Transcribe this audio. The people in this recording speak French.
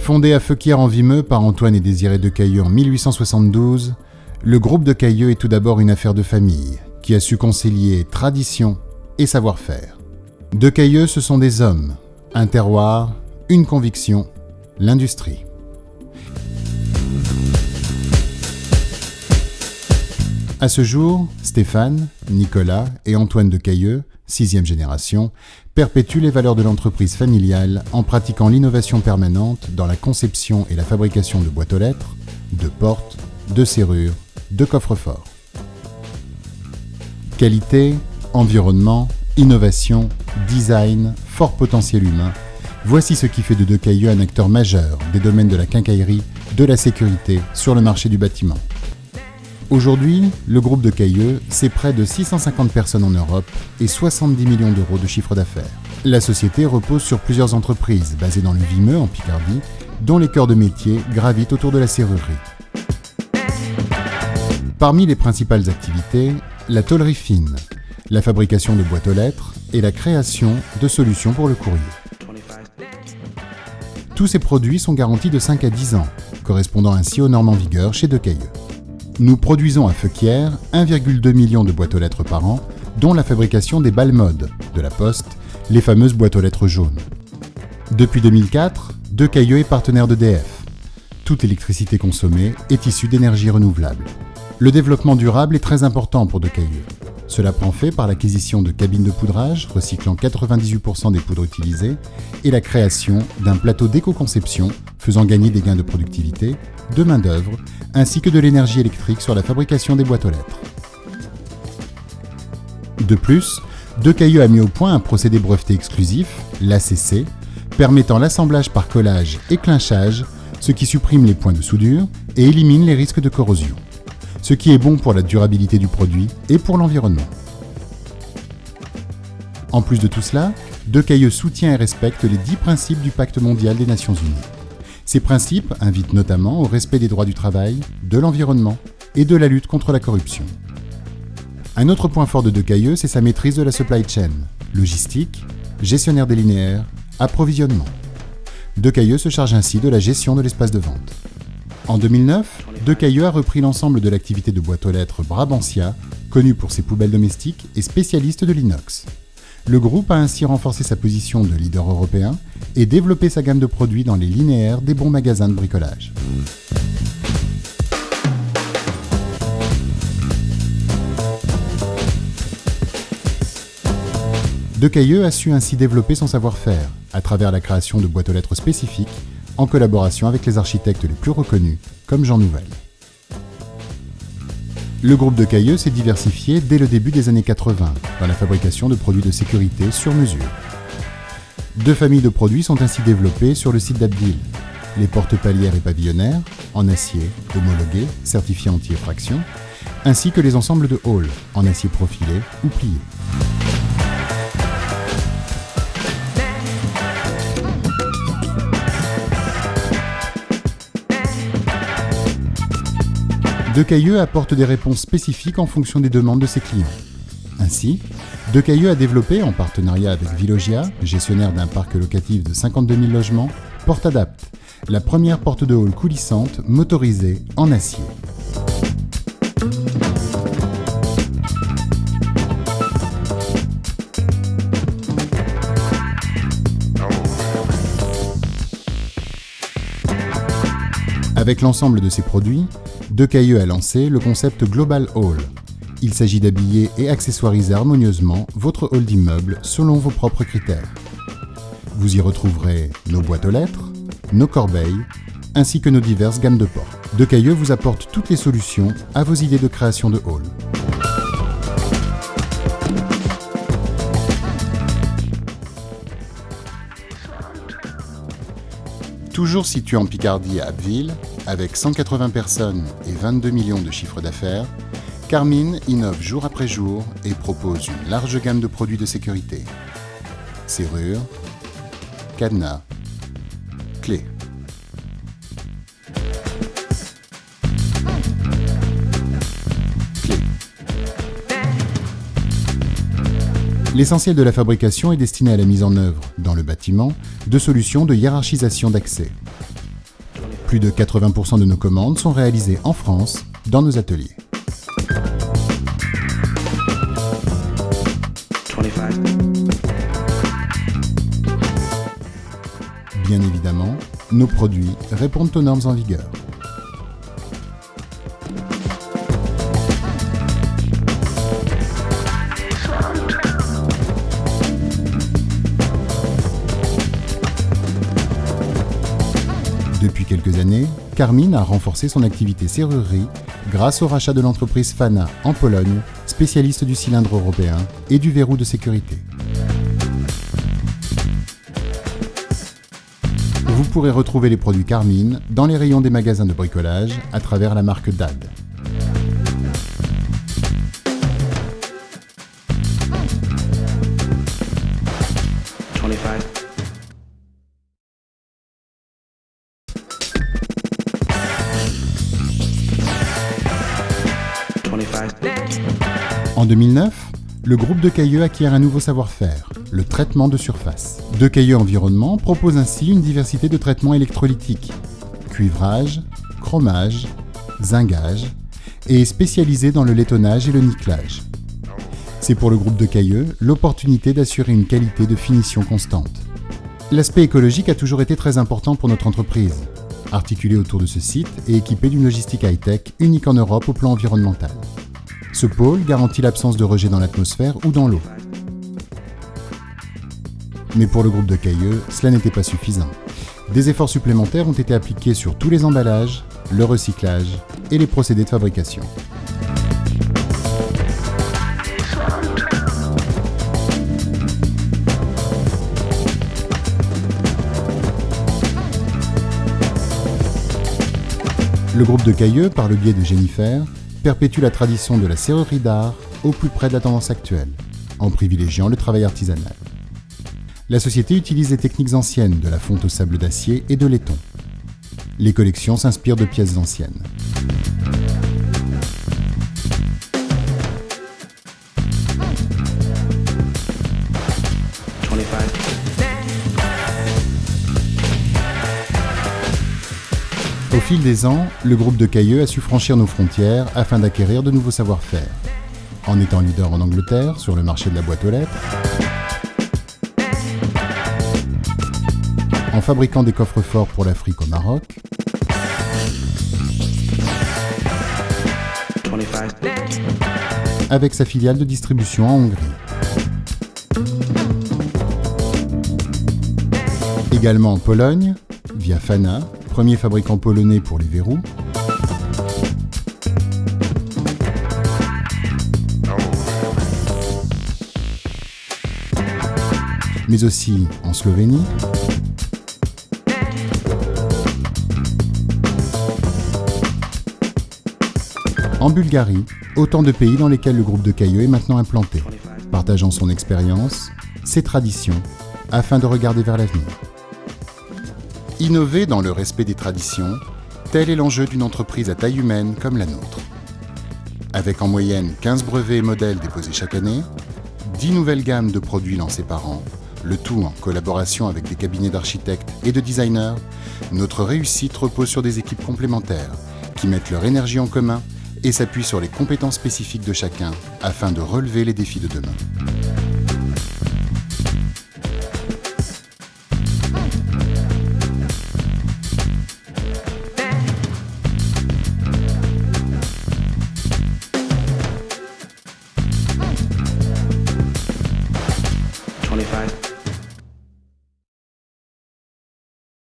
Fondé à Feuquières en Vimeux par Antoine et Désiré Decailleux en 1872, le groupe Decailleux est tout d'abord une affaire de famille qui a su concilier tradition et savoir-faire. Decailleux, ce sont des hommes, un terroir, une conviction, l'industrie. À ce jour, Stéphane, Nicolas et Antoine Decailleux, 6e génération, perpétuent les valeurs de l'entreprise familiale en pratiquant l'innovation permanente dans la conception et la fabrication de boîtes aux lettres, de portes, de serrures, de coffres-forts. Qualité, environnement, innovation, design, fort potentiel humain, voici ce qui fait de Decailleux un acteur majeur des domaines de la quincaillerie, de la sécurité sur le marché du bâtiment. Aujourd'hui, le groupe Decailleux, c'est près de 650 personnes en Europe et 70 millions d'euros de chiffre d'affaires. La société repose sur plusieurs entreprises basées dans le Vimeux, en Picardie, dont les cœurs de métier gravitent autour de la serrurerie. Parmi les principales activités, la tôlerie fine, la fabrication de boîtes aux lettres et la création de solutions pour le courrier. Tous ces produits sont garantis de 5 à 10 ans, correspondant ainsi aux normes en vigueur chez Decailleux. Nous produisons à Feuquières 1,2 million de boîtes aux lettres par an, dont la fabrication des balles mode de la Poste, les fameuses boîtes aux lettres jaunes. Depuis 2004, Decailleux est partenaire d'EDF. Toute l'électricité consommée est issue d'énergie renouvelable. Le développement durable est très important pour Decailleux. Cela prend fait par l'acquisition de cabines de poudrage, recyclant 98% des poudres utilisées, et la création d'un plateau d'éco-conception faisant gagner des gains de productivité, de main-d'œuvre, ainsi que de l'énergie électrique sur la fabrication des boîtes aux lettres. De plus, Decailleux a mis au point un procédé breveté exclusif, l'ACC, permettant l'assemblage par collage et clinchage, ce qui supprime les points de soudure et élimine les risques de corrosion, ce qui est bon pour la durabilité du produit et pour l'environnement. En plus de tout cela, Decailleux soutient et respecte les 10 principes du Pacte mondial des Nations Unies. Ces principes invitent notamment au respect des droits du travail, de l'environnement et de la lutte contre la corruption. Un autre point fort de Decailleux, c'est sa maîtrise de la supply chain, logistique, gestionnaire des linéaires, approvisionnement. Decailleux se charge ainsi de la gestion de l'espace de vente. En 2009, Decailleux a repris l'ensemble de l'activité de boîte aux lettres Brabantia, connu pour ses poubelles domestiques et spécialiste de l'inox. Le groupe a ainsi renforcé sa position de leader européen et développé sa gamme de produits dans les linéaires des bons magasins de bricolage. Decailleux a su ainsi développer son savoir-faire à travers la création de boîtes aux lettres spécifiques en collaboration avec les architectes les plus reconnus comme Jean Nouvel. Le groupe Decailleux s'est diversifié dès le début des années 80 dans la fabrication de produits de sécurité sur mesure. 2 familles de produits sont ainsi développées sur le site d'Abbeville. Les portes palières et pavillonnaires, en acier, homologué, certifié anti-effraction, ainsi que les ensembles de hall, en acier profilé ou plié. Decailleux apporte des réponses spécifiques en fonction des demandes de ses clients. Ainsi, Decailleux a développé, en partenariat avec Vilogia, gestionnaire d'un parc locatif de 52 000 logements, PortAdapt, la première porte de hall coulissante motorisée en acier. Avec l'ensemble de ces produits, Decailleux a lancé le concept Global Hall. Il s'agit d'habiller et accessoiriser harmonieusement votre hall d'immeuble selon vos propres critères. Vous y retrouverez nos boîtes aux lettres, nos corbeilles, ainsi que nos diverses gammes de portes. Decailleux vous apporte toutes les solutions à vos idées de création de hall. Toujours situé en Picardie à Abbeville, avec 180 personnes et 22 millions de chiffre d'affaires, Carmine innove jour après jour et propose une large gamme de produits de sécurité. Serrures, cadenas, clés. L'essentiel de la fabrication est destiné à la mise en œuvre, dans le bâtiment, de solutions de hiérarchisation d'accès. Plus de 80% de nos commandes sont réalisées en France, dans nos ateliers. 25. Bien évidemment, nos produits répondent aux normes en vigueur. Depuis quelques années, Karmin a renforcé son activité serrurerie grâce au rachat de l'entreprise Fana en Pologne, spécialiste du cylindre européen et du verrou de sécurité. Vous pourrez retrouver les produits Karmin dans les rayons des magasins de bricolage à travers la marque DAD. En 2009, le groupe Decailleux acquiert un nouveau savoir-faire, le traitement de surface. Decailleux Environnement propose ainsi une diversité de traitements électrolytiques, cuivrage, chromage, zingage, et est spécialisé dans le laittonnage et le nickelage. C'est pour le groupe Decailleux l'opportunité d'assurer une qualité de finition constante. L'aspect écologique a toujours été très important pour notre entreprise, articulée autour de ce site et équipée d'une logistique high-tech unique en Europe au plan environnemental. Ce pôle garantit l'absence de rejet dans l'atmosphère ou dans l'eau. Mais pour le groupe Decailleux, cela n'était pas suffisant. Des efforts supplémentaires ont été appliqués sur tous les emballages, le recyclage et les procédés de fabrication. Le groupe Decailleux, par le biais de Jennifer, perpétue la tradition de la serrurerie d'art au plus près de la tendance actuelle, en privilégiant le travail artisanal. La société utilise les techniques anciennes de la fonte au sable d'acier et de laiton. Les collections s'inspirent de pièces anciennes. Au fil des ans, le groupe Decailleux a su franchir nos frontières afin d'acquérir de nouveaux savoir-faire. En étant leader en Angleterre sur le marché de la boîte aux lettres, en fabriquant des coffres-forts pour l'Afrique au Maroc, avec sa filiale de distribution en Hongrie. Également en Pologne, via Fana, premier fabricant polonais pour les verrous, mais aussi en Slovénie, en Bulgarie, autant de pays dans lesquels le groupe Decailleux est maintenant implanté, partageant son expérience, ses traditions, afin de regarder vers l'avenir. Innover dans le respect des traditions, tel est l'enjeu d'une entreprise à taille humaine comme la nôtre. Avec en moyenne 15 brevets et modèles déposés chaque année, 10 nouvelles gammes de produits lancés par an, le tout en collaboration avec des cabinets d'architectes et de designers, notre réussite repose sur des équipes complémentaires qui mettent leur énergie en commun et s'appuient sur les compétences spécifiques de chacun afin de relever les défis de demain. Five.